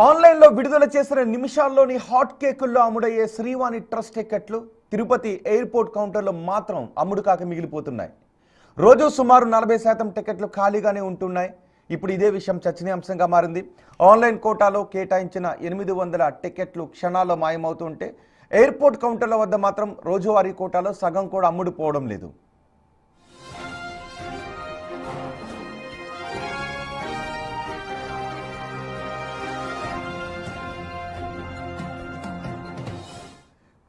ఆన్లైన్లో విడుదల చేసిన నిమిషాల్లోని హాట్ కేకుల్లో అమ్ముడయ్యే శ్రీవాణి ట్రస్ట్ టికెట్లు తిరుపతి ఎయిర్పోర్ట్ కౌంటర్లో మాత్రం అమ్ముడు కాక మిగిలిపోతున్నాయి. రోజు సుమారు 40% టికెట్లు ఖాళీగానే ఉంటున్నాయి. ఇప్పుడు ఇదే విషయం చర్చనీయాంశంగా మారింది. ఆన్లైన్ కోటాలో కేటాయించిన 800 టికెట్లు క్షణాల్లో మాయమవుతుంటే ఎయిర్పోర్ట్ కౌంటర్ల వద్ద మాత్రం రోజువారీ కోటాలో సగం కూడా అమ్ముడుపోవడం లేదు.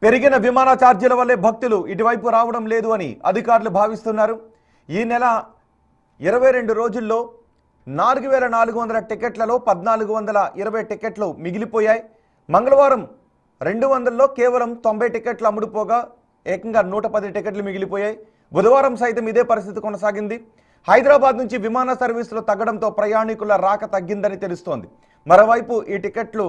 పెరిగిన విమాన ఛార్జీల వల్లే భక్తులు ఇటువైపు రావడం లేదు అని అధికారులు భావిస్తున్నారు. ఈ నెల 22 రోజుల్లో 4400 టికెట్లలో 1420 టికెట్లు మిగిలిపోయాయి. మంగళవారం 200లో కేవలం 90 టికెట్లు అమ్ముడుపోగా ఏకంగా 110 టికెట్లు మిగిలిపోయాయి. బుధవారం సైతం ఇదే పరిస్థితి కొనసాగింది. హైదరాబాద్ నుంచి విమాన సర్వీసులు తగ్గడంతో ప్రయాణికుల రాక తగ్గిందని తెలుస్తోంది. మరోవైపు ఈ టికెట్లు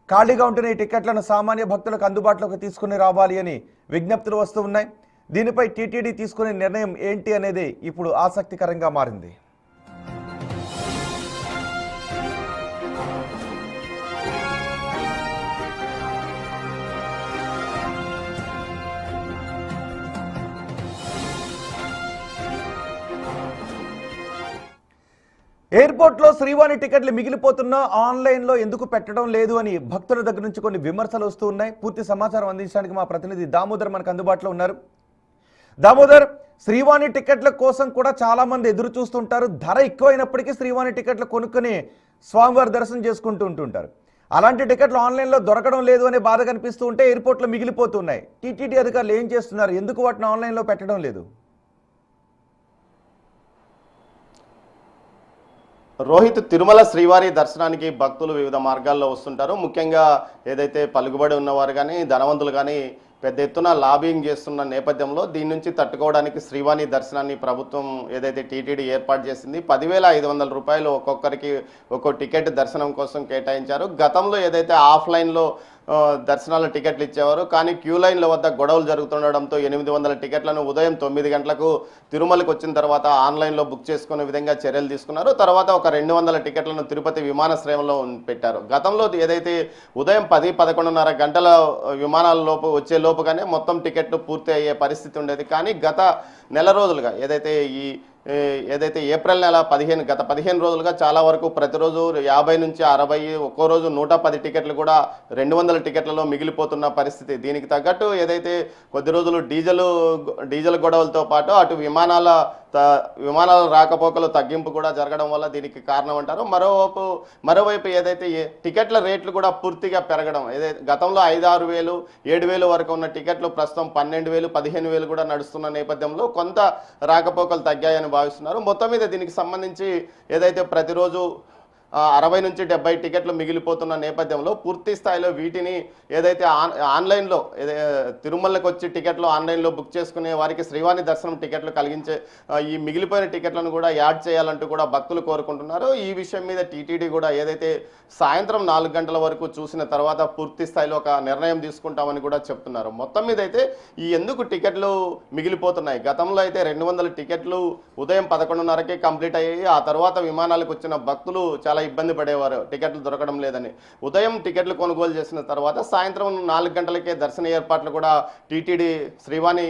ఖాళీగా ఉంటున్న ఈ టికెట్లను సామాన్య భక్తులకు అందుబాటులోకి తీసుకుని రావాలి అని విజ్ఞప్తులు వస్తూ ఉన్నాయి. దీనిపై టీటీడీ తీసుకునే నిర్ణయం ఏంటి అనేది ఇప్పుడు ఆసక్తికరంగా మారింది. ఎయిర్పోర్ట్లో శ్రీవాణి టికెట్లు మిగిలిపోతున్నా ఆన్లైన్లో ఎందుకు పెట్టడం లేదు అని భక్తుల దగ్గర నుంచి కొన్ని విమర్శలు వస్తూ ఉన్నాయి. పూర్తి సమాచారం అందించడానికి మా ప్రతినిధి దామోదర్ మనకు అందుబాటులో ఉన్నారు. దామోదర్, శ్రీవాణి టికెట్ల కోసం కూడా చాలా మంది ఎదురు చూస్తుంటారు. ధర ఎక్కువైనప్పటికీ శ్రీవాణి టికెట్లు కొనుక్కొని స్వామివారి దర్శనం చేసుకుంటూ ఉంటుంటారు. అలాంటి టికెట్లు ఆన్లైన్లో దొరకడం లేదు అనే బాధ కనిపిస్తూ ఉంటే ఎయిర్పోర్ట్లో మిగిలిపోతున్నాయి. టీటీడీ అధికారులు ఏం చేస్తున్నారు? ఎందుకు వాటిని ఆన్లైన్లో పెట్టడం లేదు? రోహిత్, తిరుమల శ్రీవారి దర్శనానికి భక్తులు వివిధ మార్గాల్లో వస్తుంటారు. ముఖ్యంగా ఏదైతే పలుకుబడి ఉన్నవారు కానీ ధనవంతులు కానీ పెద్ద ఎత్తున లాబింగ్ చేస్తున్న నేపథ్యంలో దీని నుంచి తట్టుకోవడానికి శ్రీవాణి దర్శనాన్ని ప్రభుత్వం ఏదైతే టీటీడీ ఏర్పాటు చేసింది 10,500 రూపాయలు ఒక్కొక్కరికి ఒక్కో టికెట్ దర్శనం కోసం కేటాయించారు. గతంలో ఏదైతే ఆఫ్లైన్లో దర్శనాల టికెట్లు ఇచ్చేవారు, కానీ క్యూ లైన్ల వద్ద గొడవలు జరుగుతుండడంతో 800 టికెట్లను ఉదయం 9 గంటలకు తిరుమలకు వచ్చిన తర్వాత ఆన్లైన్లో బుక్ చేసుకునే విధంగా చర్యలు తీసుకున్నారు. తర్వాత ఒక 200 టికెట్లను తిరుపతి విమానాశ్రయంలో పెట్టారు. గతంలో ఏదైతే ఉదయం 10-11:30 గంటల విమానాల లోపు వచ్చే లోపుగానే మొత్తం టికెట్లు పూర్తి అయ్యే పరిస్థితి ఉండేది. కానీ గత నెల రోజులుగా ఏదైతే ఏప్రిల్ నెల గత 15 రోజులుగా చాలా వరకు ప్రతిరోజు 50 నుంచి 60, ఒక్కో రోజు 110 టికెట్లు కూడా 200 టికెట్లలో మిగిలిపోతున్న పరిస్థితి. దీనికి తగ్గట్టు ఏదైతే కొద్ది రోజులు డీజిల్ గొడవలతో పాటు అటు విమానాల రాకపోకలు తగ్గింపు కూడా జరగడం వల్ల దీనికి కారణం అంటారు. మరోవైపు ఏదైతే టికెట్ల రేట్లు కూడా పూర్తిగా పెరగడం, ఏదైతే గతంలో 5-6 వేలు 7,000 వరకు ఉన్న టికెట్లు ప్రస్తుతం 12,000 15,000 కూడా నడుస్తున్న నేపథ్యంలో కొంత రాకపోకలు తగ్గాయని భావిస్తున్నారు. మొత్తం మీద దీనికి సంబంధించి ఏదైతే ప్రతిరోజు 60 నుంచి 70 టికెట్లు మిగిలిపోతున్న నేపథ్యంలో పూర్తి స్థాయిలో వీటిని ఏదైతే ఆన్లైన్లో తిరుమలకు వచ్చి టికెట్లు ఆన్లైన్లో బుక్ చేసుకునే వారికి శ్రీవాణి దర్శనం టికెట్లు కలిగించే ఈ మిగిలిపోయిన టికెట్లను కూడా యాడ్ చేయాలంటూ కూడా భక్తులు కోరుకుంటున్నారు. ఈ విషయం మీద టీటీడీ కూడా ఏదైతే సాయంత్రం 4 గంటల వరకు చూసిన తర్వాత పూర్తి స్థాయిలో ఒక నిర్ణయం తీసుకుంటామని కూడా చెప్తున్నారు. మొత్తం మీద అయితే ఎందుకు టికెట్లు మిగిలిపోతున్నాయి? గతంలో అయితే 200 టికెట్లు ఉదయం 11:30కే కంప్లీట్ అయ్యాయి. ఆ తర్వాత విమానాలకు వచ్చిన భక్తులు చాలా ఇబ్బంది పడేవారు టికెట్లు దొరకడం లేదని. ఉదయం టికెట్లు కొనుగోలు చేసిన తర్వాత సాయంత్రం 4 గంటలకే దర్శన ఏర్పాట్లు కూడా టీటీడీ శ్రీవాణి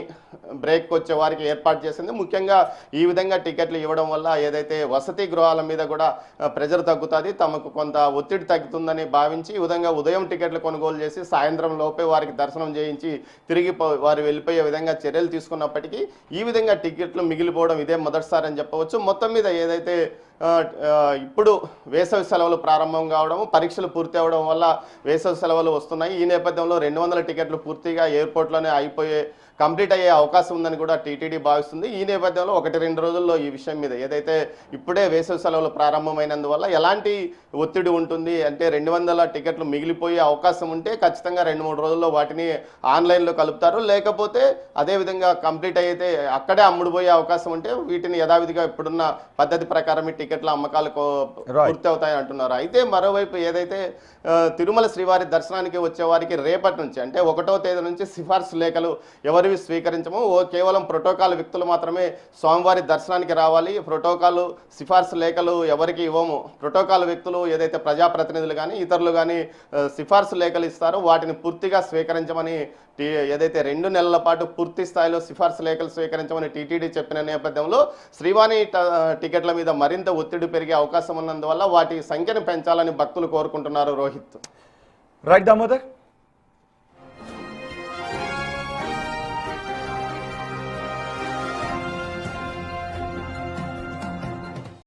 బ్రేక్ వచ్చే వారికి ఏర్పాటు చేసింది. ముఖ్యంగా ఈ విధంగా టికెట్లు ఇవ్వడం వల్ల ఏదైతే వసతి గృహాల మీద కూడా ప్రెజర్ తగ్గుతుంది, తమకు కొంత ఒత్తిడి తగ్గుతుందని భావించి ఈ విధంగా ఉదయం టికెట్లు కొనుగోలు చేసి సాయంత్రం లోపే వారికి దర్శనం చేయించి తిరిగి వారు వెళ్ళిపోయే విధంగా చర్యలు తీసుకున్నప్పటికీ ఈ విధంగా టికెట్లు మిగిలిపోవడం ఇదే మొదటిసారి అని చెప్పవచ్చు. మొత్తం మీద ఏదైతే ఇప్పుడు వేసవి సెలవులు ప్రారంభం కావడం, పరీక్షలు పూర్తి అవడం వల్ల వేసవి సెలవులు వస్తున్నాయి. ఈ నేపథ్యంలో 200 టికెట్లు పూర్తిగా ఎయిర్పోర్ట్లోనే కంప్లీట్ అయ్యే అవకాశం ఉందని కూడా టీటీడీ భావిస్తుంది. ఈ నేపథ్యంలో 1-2 రోజుల్లో ఈ విషయం మీద ఏదైతే ఇప్పుడే వేసవి సెలవులు ప్రారంభమైనందువల్ల ఎలాంటి ఒత్తిడి ఉంటుంది అంటే 200 టికెట్లు మిగిలిపోయే అవకాశం ఉంటే ఖచ్చితంగా 2-3 రోజుల్లో వాటిని ఆన్లైన్లో కలుపుతారు. లేకపోతే అదేవిధంగా కంప్లీట్ అయితే అక్కడే అమ్ముడుపోయే అవకాశం ఉంటే వీటిని యథావిధిగా ఇప్పుడున్న పద్ధతి ప్రకారం ఈ టికెట్ల అమ్మకాలు పూర్తి అవుతాయని అంటున్నారు. అయితే మరోవైపు ఏదైతే తిరుమల శ్రీవారి దర్శనానికి వచ్చే వారికి రేపటి నుంచి అంటే 1వ తేదీ నుంచి సిఫార్సు లేఖలు ఎవరి ఎవరివి స్వీకరించము. కేవలం ప్రోటోకాల్ వ్యక్తులు మాత్రమే స్వామివారి దర్శనానికి రావాలి. ప్రోటోకాల్ సిఫార్సు లేఖలు ఎవరికి ఇవ్వము. ప్రోటోకాల్ వ్యక్తులు ఏదైతే ప్రజాప్రతినిధులు కానీ ఇతరులు కానీ సిఫార్సు లేఖలు ఇస్తారో వాటిని పూర్తిగా స్వీకరించమని ఏదైతే 2 నెలల పాటు పూర్తి స్థాయిలో సిఫార్సు లేఖలు స్వీకరించమని టీటీడీ చెప్పిన నేపథ్యంలో శ్రీవాణి టికెట్ల మీద మరింత ఒత్తిడి పెరిగే అవకాశం ఉన్నందువల్ల వాటి సంఖ్యను పెంచాలని భక్తులు కోరుకుంటున్నారు. రోహిత్. రైట్ దామోదర్.